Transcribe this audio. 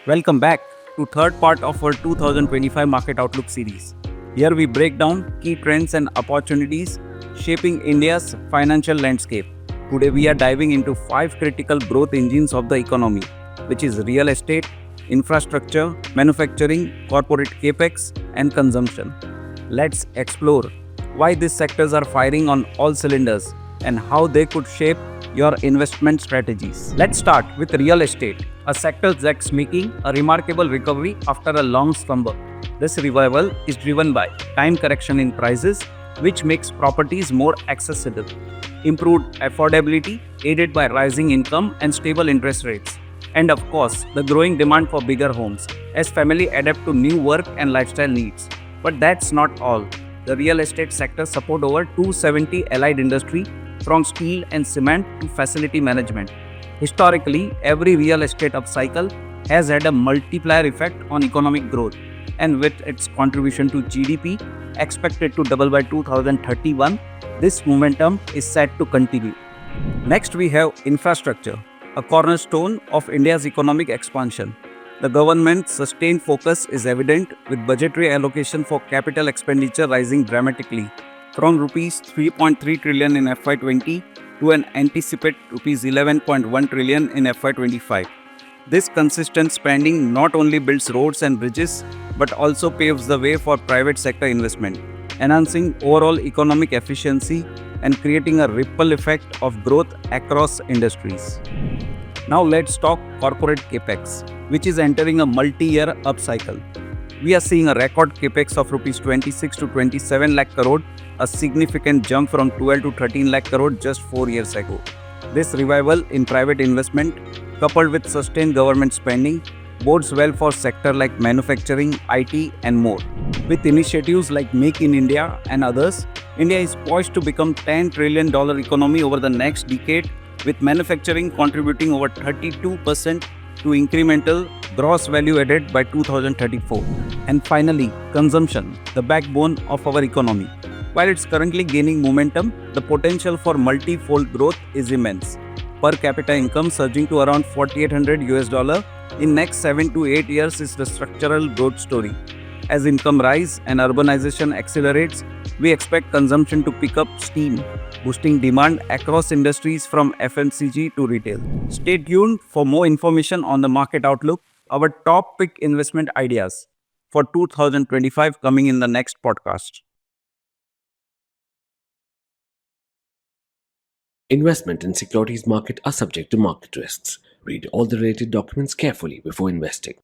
Welcome back to third part of our 2025 Market Outlook series. Here we break down key trends and opportunities shaping India's financial landscape. Today we are diving into 5 critical growth engines of the economy, which is real estate, infrastructure, manufacturing, corporate capex, and consumption. Let's explore why these sectors are firing on all cylinders and how they could shape your investment strategies. Let's start with real estate, a sector that's making a remarkable recovery after a long slumber. This revival is driven by time correction in prices, which makes properties more accessible, improved affordability aided by rising income and stable interest rates, and of course, the growing demand for bigger homes as families adapt to new work and lifestyle needs. But that's not all. The real estate sector support over 270 allied industry from steel and cement to facility management. Historically, every real estate upcycle has had a multiplier effect on economic growth, and with its contribution to GDP expected to double by 2031, this momentum is set to continue. Next, we have infrastructure, a cornerstone of India's economic expansion. The government's sustained focus is evident with budgetary allocation for capital expenditure rising dramatically from rupees 3.3 trillion in FY20 to an anticipated rupees 11.1 trillion in FY25. This consistent spending not only builds roads and bridges but also paves the way for private sector investment, enhancing overall economic efficiency and creating a ripple effect of growth across industries. Now let's talk corporate capex, which is entering a multi-year upcycle. We are seeing a record capex of rupees 26 to 27 lakh crore, a significant jump from 12 to 13 lakh crore just 4 years ago. This revival in private investment, coupled with sustained government spending, bodes well for sectors like manufacturing, IT, and more. With initiatives like Make in India and others, India is poised to become $10 trillion economy over the next decade, with manufacturing contributing over 32% to incremental gross value added by 2034. And finally, consumption, the backbone of our economy. While it's currently gaining momentum, the potential for multi-fold growth is immense. Per capita income surging to around $4,800 in next 7 to 8 years is the structural growth story. As income rise and urbanization accelerates, we expect consumption to pick up steam, boosting demand across industries from FMCG to retail. Stay tuned for more information on the market outlook, our top pick investment ideas for 2025 coming in the next podcast. Investment in securities market are subject to market risks. Read all the related documents carefully before investing.